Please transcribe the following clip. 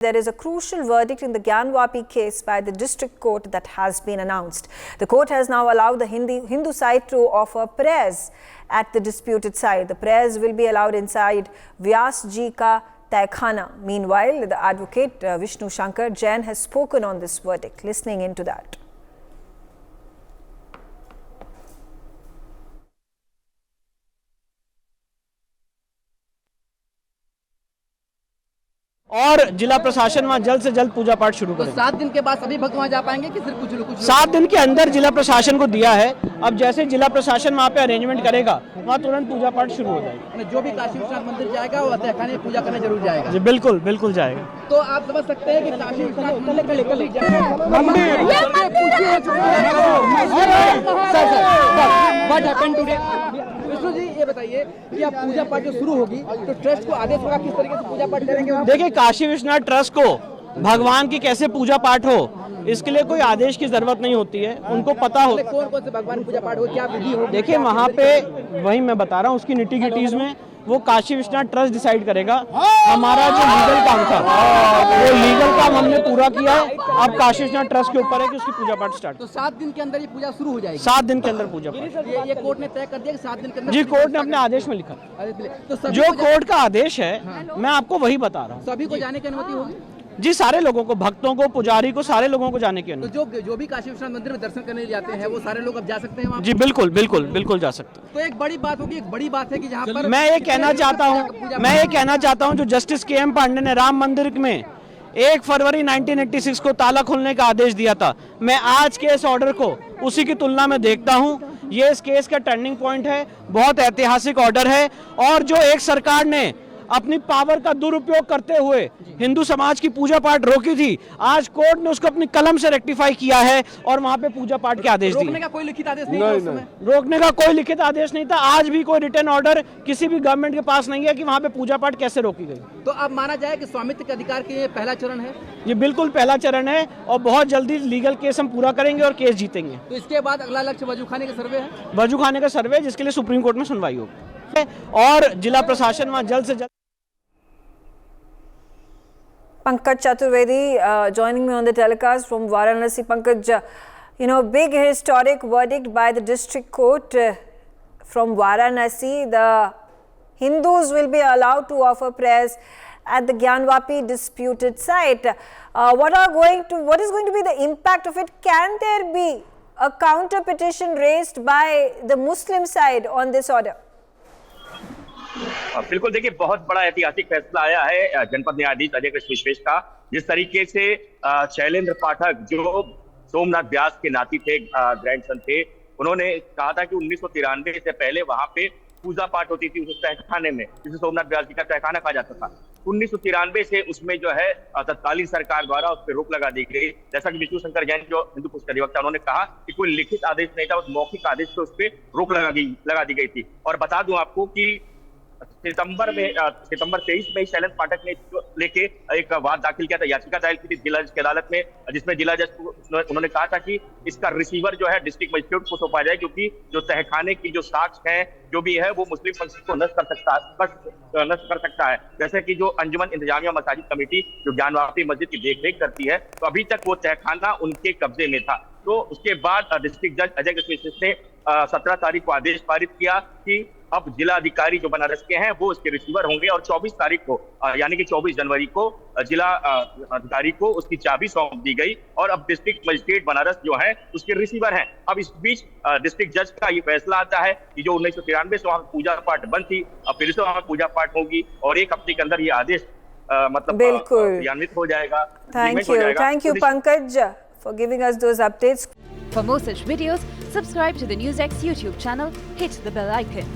There is a crucial verdict in the Gyanvapi case by the district court that has been announced. The court has now allowed the Hindu side to offer prayers at the disputed site. The prayers will be allowed inside Vyas Ji ka Tehkhana. Meanwhile, the advocate Vishnu Shankar Jain has spoken on this verdict. Listening into that. और जिला प्रशासन वहाँ जल्द से जल्द पूजा पाठ शुरू करेगा। 7 दिन के बाद सभी भक्त वहाँ जा पाएंगे कि सिर्फ कुछ लोग? 7 दिन के अंदर जिला प्रशासन को दिया है। अब जैसे जिला प्रशासन वहाँ पे अरेंजमेंट करेगा वहाँ तुरंत पूजा पाठ शुरू हो जाएगा। जो भी काशी विश्वनाथ मंदिर जाएगा वो तहखाने में पूजा करने जरूर जाएगा। जी बिल्कुल बिल्कुल जाएगा। तो आप समझ सकते हैं कि काशी विश्वनाथ विष्णु जी ये बताइए कि आप पूजा पाठ जो शुरू होगी तो ट्रस्ट को आदेश होगा किस तरीके से पूजा पाठ करेंगे? देखिए, काशी विश्वनाथ ट्रस्ट को भगवान की कैसे पूजा पाठ हो इसके लिए कोई आदेश की जरूरत नहीं होती है, उनको पता हो कौन कौन से भगवान पूजा पाठ हो, क्या विधि हो। देखिए वहाँ पे वही मैं बता रहा हूँ, उसकी निटी गिटीज में वो काशी विश्वनाथ ट्रस्ट डिसाइड करेगा। हमारा जो लीगल काम था वो लीगल काम हमने पूरा किया है। अब काशी विश्वनाथ ट्रस्ट के ऊपर है कि उसकी पूजा पाठ स्टार्ट। तो 7 दिन के अंदर ये पूजा शुरू हो जाएगी? 7 दिन के अंदर पूजा पाठ। ये कोर्ट ने तय कर दिया कि 7 दिन के अंदर? जी, कोर्ट ने अपने आदेश में लिखा। तो जो कोर्ट का आदेश है मैं आपको वही बता रहा हूँ। सभी को जाने की अनुमति होगी? जी, सारे लोगों को, भक्तों को, पुजारी को, सारे लोगों को जाने की अनुमति। तो जो भी काशी विश्वनाथ मंदिर में दर्शन करने जाते हैं वो सारे लोग अब जा सकते हैं वहाँ? जी बिल्कुल बिल्कुल बिल्कुल जा सकते हैं। तो एक बड़ी बात होगी, एक बड़ी बात है कि जहाँ पर मैं ये कहना चाहता हूँ जो जस्टिस के.एम. पांडे ने राम मंदिर में 1 फरवरी 1986 को ताला खोलने का आदेश दिया था, मैं आज के इस ऑर्डर को उसी की तुलना में देखता हूँ। ये इस केस का टर्निंग पॉइंट है, बहुत ऐतिहासिक ऑर्डर है। और जो एक सरकार ने अपनी पावर का दुरुपयोग करते हुए हिंदू समाज की पूजा पाठ रोकी थी, आज कोर्ट ने उसको अपनी कलम से रेक्टिफाई किया है और वहाँ पे पूजा पाठ के आदेश दिए। रोकने का कोई लिखित आदेश नहीं था उस समय? रोकने का कोई लिखित आदेश नहीं था। आज भी कोई रिटर्न ऑर्डर किसी भी गवर्नमेंट के पास नहीं है कि वहाँ पे पूजा पाठ कैसे रोकी गई। तो अब माना जाए कि स्वामित्व के अधिकार के पहला चरण है? ये बिल्कुल पहला चरण है और बहुत जल्दी लीगल केस हम पूरा करेंगे और केस जीतेंगे। तो इसके बाद अगला लक्ष्य वजूखाने का सर्वे है? वजूखाने का सर्वे, जिसके लिए सुप्रीम कोर्ट में सुनवाई होगी और जिला प्रशासन वहाँ जल्द से जल्द। Pankaj Chaturvedi joining me on the telecast from Varanasi. Pankaj, big historic verdict by the district court from Varanasi. The Hindus will be allowed to offer prayers at the Gyanvapi disputed site. What is going to be the impact of it? Can there be a counter petition raised by the Muslim side on this order? बिल्कुल, देखिए बहुत बड़ा ऐतिहासिक फैसला आया है जनपद न्यायाधीश अजय कृष्ण विश्वेश का। जिस तरीके से शैलेंद्र पाठक जो सोमनाथ व्यास के नाती थे, ग्रैंडसन थे, उन्होंने कहा था कि 1993 से पहले वहां पे पूजा पाठ होती थी उस तहखाने में, जिसे सोमनाथ व्यास जी का तहखाना कहा जाता था। 1993 से उसमें जो है तत्कालीन सरकार द्वारा उस पर रोक लगा दी गई। जैसा कि विष्णु शंकर जैन जो हिंदू पुस्तक अधिवक्ता, उन्होंने कहा कि कोई लिखित आदेश नहीं था, उस मौखिक आदेश पे उस पर रोक लगा दी गई थी। और बता दूं आपको कि सितंबर 23 में शैलेंद्र पाठक ने लेके एक वाद दाखिल किया था, याचिका दायर की थी जिला जज की अदालत में, जिसमें जिला जज उन्होंने कहा था कि इसका रिसीवर जो है डिस्ट्रिक्ट मजिस्ट्रेट को सौंपा जाए, क्योंकि जो तहखाने की जो साक्ष्य है जो भी है वो मुस्लिम पंथ को नष्ट कर सकता है। जैसे कि जो अंजुमन इंतजामिया मसाजिद कमेटी जो ज्ञानवापी मस्जिद की देखरेख करती है, तो अभी तक वो तहखाना उनके कब्जे में था। तो उसके बाद डिस्ट्रिक्ट जज अजय कृष्ण विश्वेश ने 17 तारीख को आदेश पारित किया कि अब जिला अधिकारी जो बनारस के हैं वो उसके रिसीवर होंगे और 24 तारीख को यानी कि 24 जनवरी को जिला अधिकारी को उसकी चाबी सौंप दी गई और अब डिस्ट्रिक्ट मजिस्ट्रेट बनारस जो है उसके रिसीवर हैं। अब इस बीच डिस्ट्रिक्ट जज का ये फैसला आता है कि जो 1993 से वहां पूजा पाठ बंद थी, अब फिर से वहां पूजा पाठ होगी और 1 हफ्ते के अंदर ये आदेश मतलब क्रियान्वित हो जाएगा। Thank you Pankaj for giving us those updates. For more such videos, subscribe to the NewsX YouTube channel, hit the bell icon.